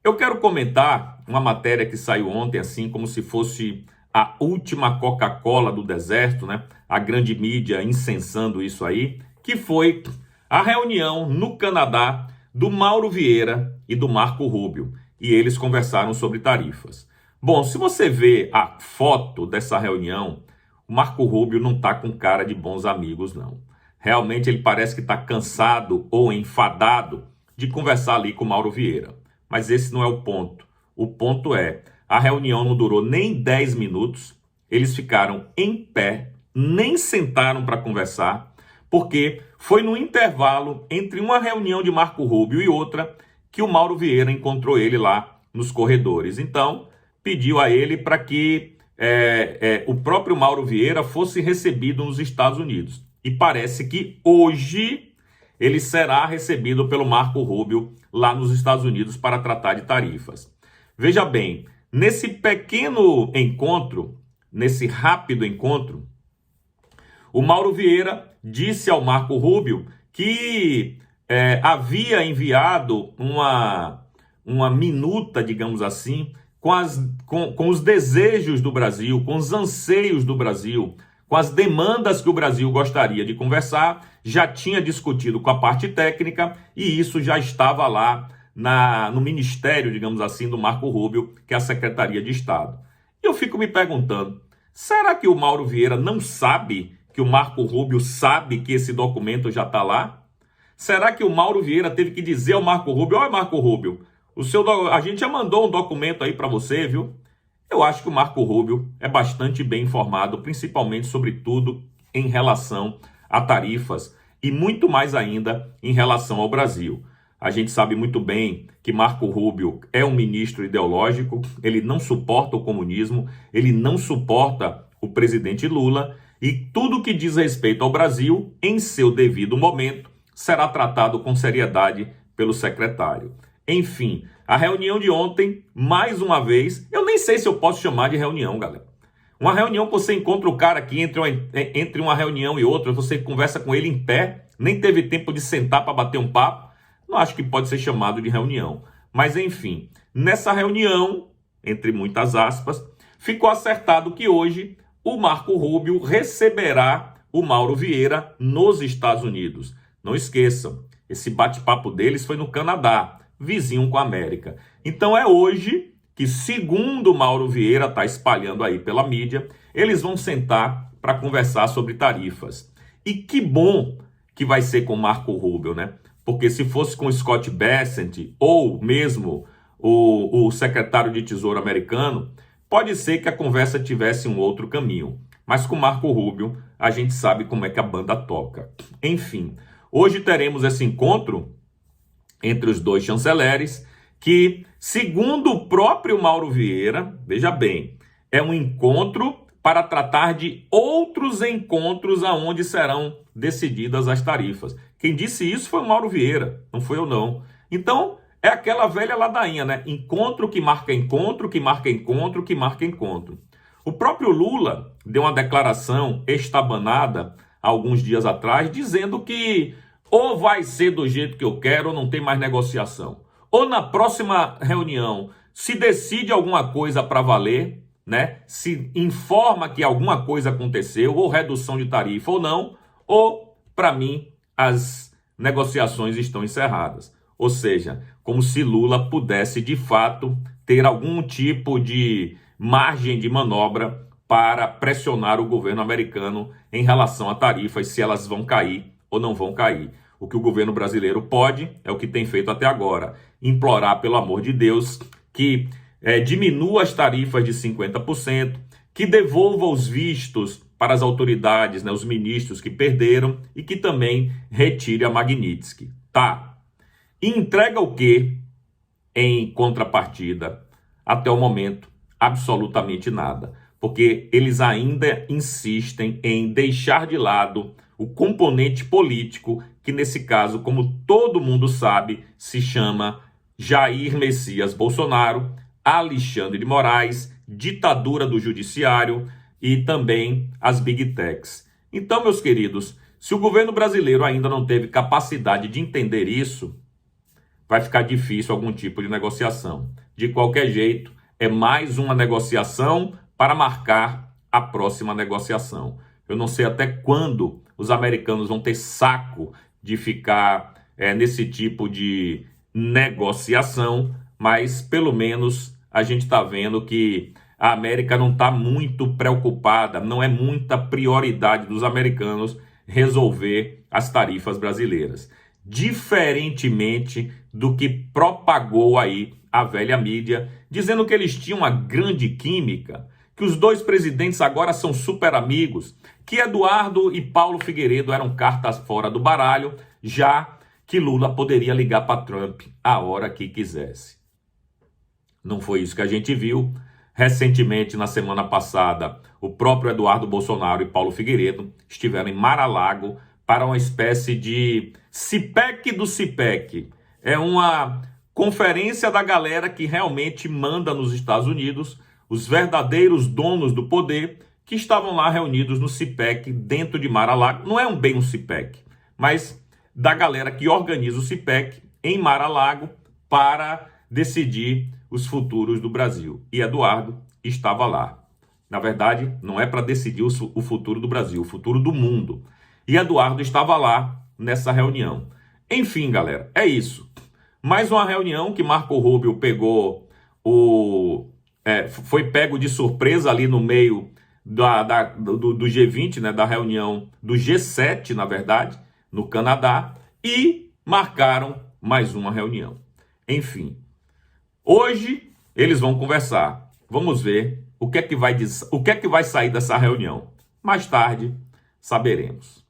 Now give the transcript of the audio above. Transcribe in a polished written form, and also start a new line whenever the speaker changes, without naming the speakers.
Eu quero comentar uma matéria que saiu ontem, assim, como se fosse a última Coca-Cola do deserto, né? A grande mídia incensando isso aí, que foi a reunião no Canadá do Mauro Vieira e do Marco Rubio. E eles conversaram sobre tarifas. Bom, se você vê a foto dessa reunião, o Marco Rubio não está com cara de bons amigos, não. Realmente ele parece que está cansado ou enfadado de conversar ali com o Mauro Vieira. Mas esse não é o ponto. O ponto é, a reunião não durou nem 10 minutos, eles ficaram em pé, nem sentaram para conversar, porque foi no intervalo entre uma reunião de Marco Rubio e outra que o Mauro Vieira encontrou ele lá nos corredores. Então, pediu a ele para que o próprio Mauro Vieira fosse recebido nos Estados Unidos. E parece que hoje ele será recebido pelo Marco Rubio lá nos Estados Unidos para tratar de tarifas. Veja bem, nesse pequeno encontro, nesse rápido encontro, o Mauro Vieira disse ao Marco Rubio que havia enviado uma minuta, digamos assim, com os desejos do Brasil, com os anseios do Brasil, com as demandas que o Brasil gostaria de conversar, já tinha discutido com a parte técnica e isso já estava lá no ministério, digamos assim, do Marco Rubio, que é a Secretaria de Estado. E eu fico me perguntando, será que o Mauro Vieira não sabe que o Marco Rubio sabe que esse documento já está lá? Será que o Mauro Vieira teve que dizer ao Marco Rubio, olha Marco Rubio, a gente já mandou um documento aí para você, viu? Eu acho que o Marco Rubio é bastante bem informado, principalmente sobre tudo em relação a tarifas e muito mais ainda em relação ao Brasil. A gente sabe muito bem que Marco Rubio é um ministro ideológico, ele não suporta o comunismo, ele não suporta o presidente Lula e tudo que diz respeito ao Brasil, em seu devido momento, será tratado com seriedade pelo secretário. Enfim, a reunião de ontem, mais uma vez, eu nem sei se eu posso chamar de reunião, galera. Uma reunião que você encontra o cara aqui entre uma reunião e outra, você conversa com ele em pé, nem teve tempo de sentar para bater um papo, não acho que pode ser chamado de reunião. Mas enfim, nessa reunião, entre muitas aspas, ficou acertado que hoje o Marco Rubio receberá o Mauro Vieira nos Estados Unidos. Não esqueçam, esse bate-papo deles foi no Canadá, vizinho com a América. Então é hoje que, segundo Mauro Vieira está espalhando aí pela mídia, eles vão sentar para conversar sobre tarifas. E que bom que vai ser com Marco Rubio, né? Porque se fosse com Scott Bessent ou mesmo o secretário de Tesouro americano, pode ser que a conversa tivesse um outro caminho. Mas com Marco Rubio, a gente sabe como é que a banda toca. Enfim, hoje teremos esse encontro entre os dois chanceleres, que, segundo o próprio Mauro Vieira, veja bem, é um encontro para tratar de outros encontros aonde serão decididas as tarifas. Quem disse isso foi o Mauro Vieira, não foi eu não. Então, é aquela velha ladainha, né? Encontro que marca encontro, que marca encontro, que marca encontro. O próprio Lula deu uma declaração estabanada há alguns dias atrás, dizendo que ou vai ser do jeito que eu quero, ou não tem mais negociação. Ou na próxima reunião se decide alguma coisa para valer, né? Se informa que alguma coisa aconteceu, ou redução de tarifa ou não, ou, para mim, as negociações estão encerradas. Ou seja, como se Lula pudesse, de fato, ter algum tipo de margem de manobra para pressionar o governo americano em relação a tarifas, se elas vão cair ou não vão cair. O que o governo brasileiro pode, é o que tem feito até agora, implorar, pelo amor de Deus, que diminua as tarifas de 50%, que devolva os vistos para as autoridades, né, os ministros que perderam, e que também retire a Magnitsky. Tá. E entrega o quê em contrapartida? Até o momento, absolutamente nada. Porque eles ainda insistem em deixar de lado o componente político, que nesse caso, como todo mundo sabe, se chama Jair Messias Bolsonaro, Alexandre de Moraes, ditadura do judiciário e também as Big Techs. Então, meus queridos, se o governo brasileiro ainda não teve capacidade de entender isso, vai ficar difícil algum tipo de negociação. De qualquer jeito, é mais uma negociação para marcar a próxima negociação. Eu não sei até quando os americanos vão ter saco de ficar nesse tipo de negociação, mas pelo menos a gente está vendo que a América não está muito preocupada, não é muita prioridade dos americanos resolver as tarifas brasileiras. Diferentemente do que propagou aí a velha mídia, dizendo que eles tinham uma grande química, que os dois presidentes agora são super amigos, que Eduardo e Paulo Figueiredo eram cartas fora do baralho, já que Lula poderia ligar para Trump a hora que quisesse. Não foi isso que a gente viu. Recentemente, na semana passada, o próprio Eduardo Bolsonaro e Paulo Figueiredo estiveram em Mar-a-Lago para uma espécie de CPEC do CPEC. É uma conferência da galera que realmente manda nos Estados Unidos, os verdadeiros donos do poder, que estavam lá reunidos no CPEC dentro de Mar-a-Lago. Não é bem um CPEC, mas da galera que organiza o CPEC em Mar-a-Lago para decidir os futuros do Brasil. E Eduardo estava lá. Na verdade, não é para decidir o futuro do Brasil, o futuro do mundo. E Eduardo estava lá nessa reunião. Enfim, galera, é isso. Mais uma reunião que Marco Rubio pegou foi pego de surpresa ali no meio do G20, né, da reunião do G7, na verdade, no Canadá, e marcaram mais uma reunião. Enfim, hoje eles vão conversar. Vamos ver o que é que vai sair dessa reunião. Mais tarde saberemos.